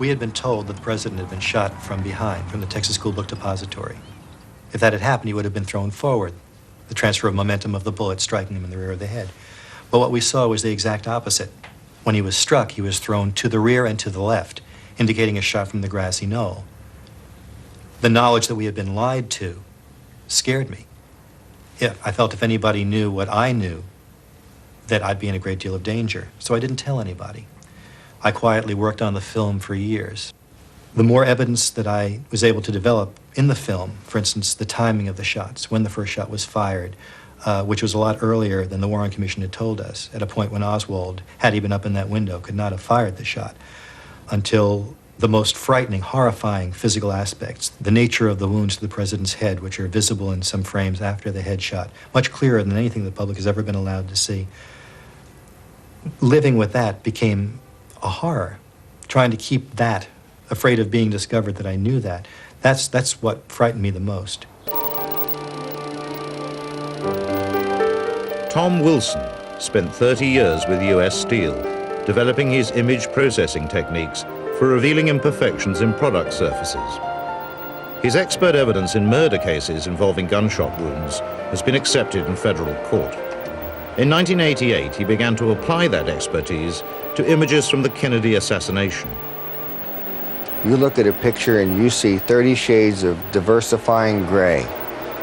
We had been told that the president had been shot from behind, from the Texas School Book Depository. If that had happened, he would have been thrown forward, the transfer of momentum of the bullet striking him in the rear of the head. But what we saw was the exact opposite. When he was struck, he was thrown to the rear and to the left, indicating a shot from the grassy knoll. The knowledge that we had been lied to scared me. I felt if anybody knew what I knew, that I'd be in a great deal of danger. So I didn't tell anybody. I quietly worked on the film for years. The more evidence that I was able to develop in the film, for instance, the timing of the shots, when the first shot was fired, which was a lot earlier than the Warren Commission had told us, at a point when Oswald, had he been up in that window, could not have fired the shot, until the most frightening, horrifying physical aspects, the nature of the wounds to the president's head, which are visible in some frames after the headshot, much clearer than anything the public has ever been allowed to see. Living with that became a horror. Trying to keep that, afraid of being discovered that I knew that, that's what frightened me the most. Tom Wilson spent 30 years with US Steel, developing his image processing techniques for revealing imperfections in product surfaces. His expert evidence in murder cases involving gunshot wounds has been accepted in federal court. In 1988, he began to apply that expertise to images from the Kennedy assassination. You look at a picture and you see 30 shades of diversifying gray,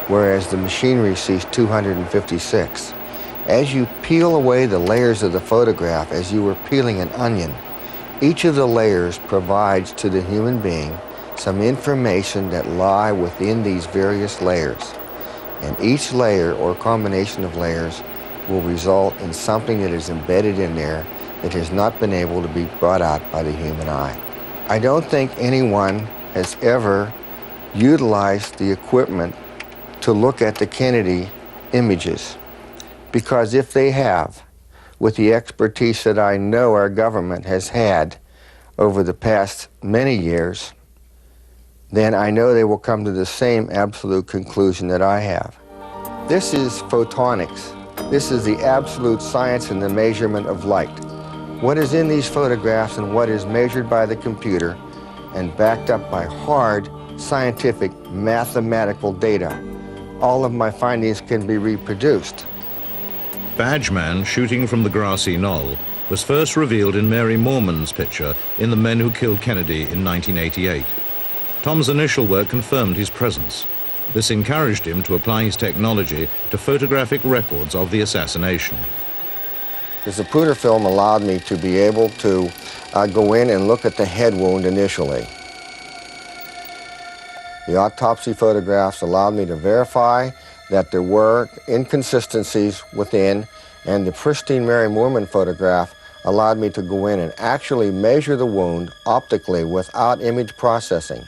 whereas the machinery sees 256. As you peel away the layers of the photograph, as you were peeling an onion, each of the layers provides to the human being some information that lie within these various layers. And each layer or combination of layers will result in something that is embedded in there that has not been able to be brought out by the human eye. I don't think anyone has ever utilized the equipment to look at the Kennedy images, because if they have, with the expertise that I know our government has had over the past many years, then I know they will come to the same absolute conclusion that I have. This is photonics. This is the absolute science and the measurement of light. What is in these photographs and what is measured by the computer and backed up by hard scientific mathematical data. All of my findings can be reproduced. Badgeman shooting from the grassy knoll was first revealed in Mary Moorman's picture in The Men Who Killed Kennedy in 1988. Tom's initial work confirmed his presence. This encouraged him to apply his technology to photographic records of the assassination. The Zapruder film allowed me to be able to go in and look at the head wound initially. The autopsy photographs allowed me to verify that there were inconsistencies within, and the pristine Mary Moorman photograph allowed me to go in and actually measure the wound optically without image processing.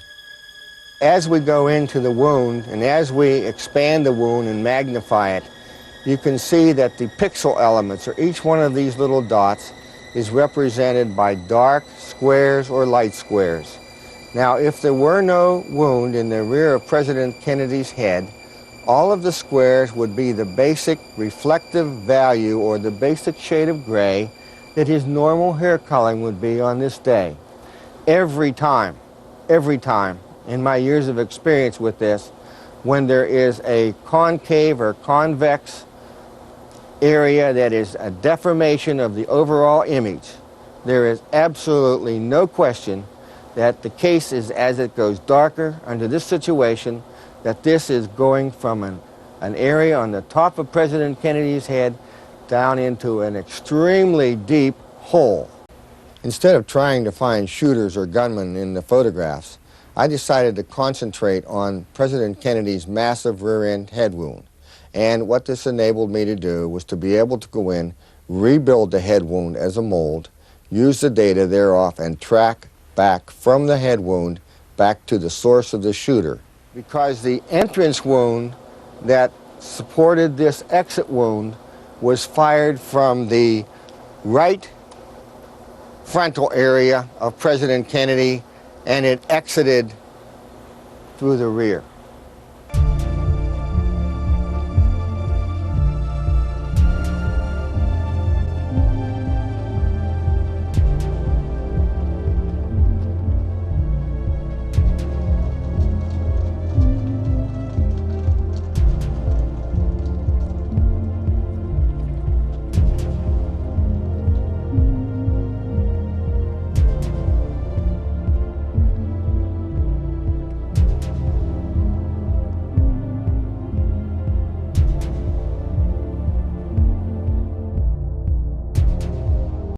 As we go into the wound and as we expand the wound and magnify it, you can see that the pixel elements, or each one of these little dots, is represented by dark squares or light squares. Now, if there were no wound in the rear of President Kennedy's head, all of the squares would be the basic reflective value or the basic shade of gray that his normal hair coloring would be on this day. Every time, in my years of experience with this, when there is a concave or convex area that is a deformation of the overall image, there is absolutely no question that the case is, as it goes darker under this situation, that this is going from an area on the top of President Kennedy's head down into an extremely deep hole. Instead of trying to find shooters or gunmen in the photographs, I decided to concentrate on President Kennedy's massive rear-end head wound. And what this enabled me to do was to be able to go in, rebuild the head wound as a mold, use the data thereof, and track back from the head wound back to the source of the shooter. Because the entrance wound that supported this exit wound was fired from the right frontal area of President Kennedy, and it exited through the rear.